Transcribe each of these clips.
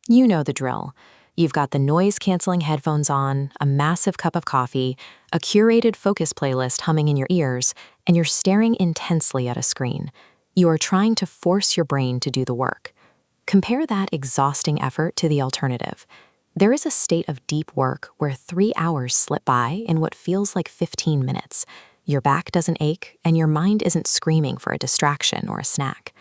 You know the drill. You've got the noise-canceling headphones on, a massive cup of coffee, a curated focus playlist humming in your ears, and you're staring intensely at a screen. You are trying to force your brain to do the work. Compare that exhausting effort to the alternative. There is a state of deep work where 3 hours slip by in what feels like 15 minutes. Your back doesn't ache, and your mind isn't screaming for a distraction or a snack.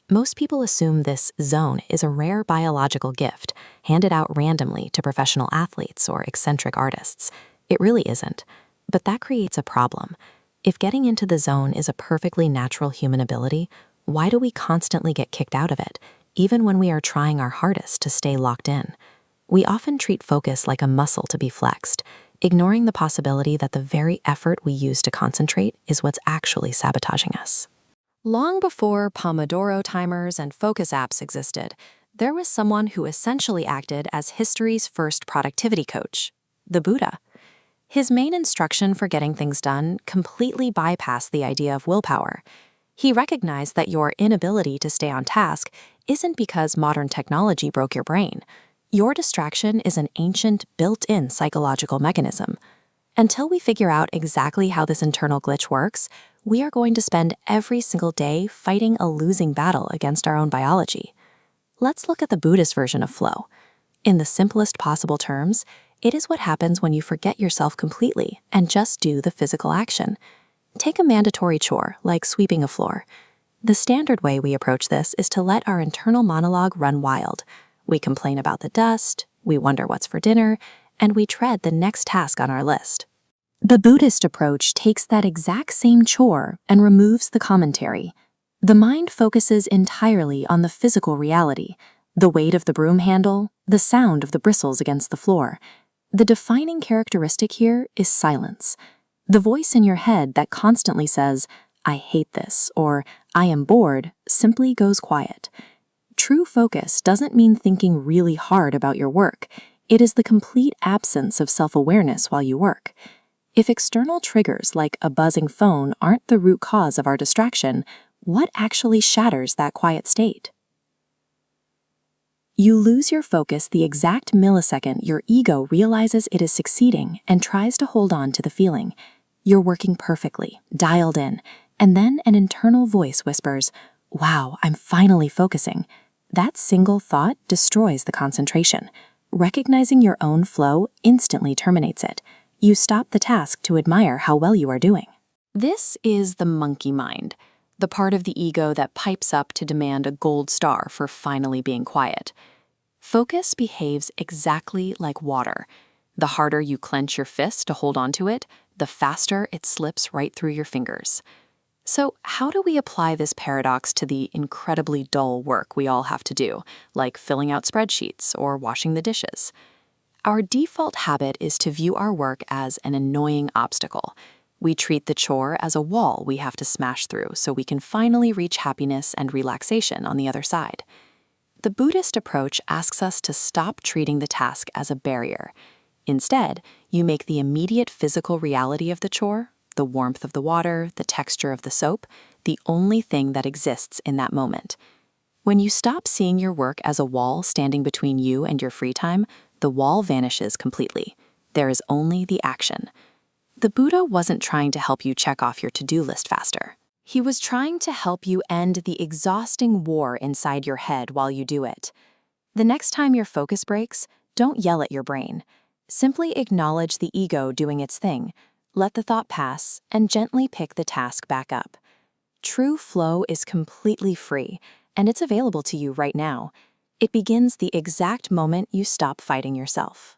Most people assume this zone is a rare biological gift handed out randomly to professional athletes or eccentric artists. It really isn't. But that creates a problem. If getting into the zone is a perfectly natural human ability, why do we constantly get kicked out of it, even when we are trying our hardest to stay locked in? We often treat focus like a muscle to be flexed, ignoring the possibility that the very effort we use to concentrate is what's actually sabotaging us. Long before Pomodoro timers and focus apps existed, there was someone who essentially acted as history's first productivity coach, the Buddha. His main instruction for getting things done completely bypassed the idea of willpower. He recognized that your inability to stay on task isn't because modern technology broke your brain. Your distraction is an ancient, built-in psychological mechanism. Until we figure out exactly how this internal glitch works, we are going to spend every single day fighting a losing battle against our own biology. Let's look at the Buddhist version of flow. In the simplest possible terms, it is what happens when you forget yourself completely and just do the physical action. Take a mandatory chore, like sweeping a floor. The standard way we approach this is to let our internal monologue run wild. We complain about the dust, we wonder what's for dinner, and we tread the next task on our list. The Buddhist approach takes that exact same chore and removes the commentary. The mind focuses entirely on the physical reality, the weight of the broom handle, the sound of the bristles against the floor. The defining characteristic here is silence. The voice in your head that constantly says, "I hate this," or "I am bored," simply goes quiet. True focus doesn't mean thinking really hard about your work. It is the complete absence of self-awareness while you work. If external triggers like a buzzing phone aren't the root cause of our distraction, what actually shatters that quiet state? You lose your focus the exact millisecond your ego realizes it is succeeding and tries to hold on to the feeling. You're working perfectly, dialed in, and then an internal voice whispers, "Wow, I'm finally focusing." That single thought destroys the concentration. Recognizing your own flow instantly terminates it. You stop the task to admire how well you are doing. This is the monkey mind, the part of the ego that pipes up to demand a gold star for finally being quiet. Focus behaves exactly like water. The harder you clench your fist to hold onto it, the faster it slips right through your fingers. So how do we apply this paradox to the incredibly dull work we all have to do, like filling out spreadsheets or washing the dishes? Our default habit is to view our work as an annoying obstacle. We treat the chore as a wall we have to smash through so we can finally reach happiness and relaxation on the other side. The Buddhist approach asks us to stop treating the task as a barrier. Instead, you make the immediate physical reality of the chore, the warmth of the water, the texture of the soap, the only thing that exists in that moment. When you stop seeing your work as a wall standing between you and your free time, the wall vanishes completely. There is only the action. The Buddha wasn't trying to help you check off your to-do list faster. He was trying to help you end the exhausting war inside your head while you do it. The next time your focus breaks, don't yell at your brain. Simply acknowledge the ego doing its thing, let the thought pass, and gently pick the task back up. True flow is completely free, and it's available to you right now. It begins the exact moment you stop fighting yourself.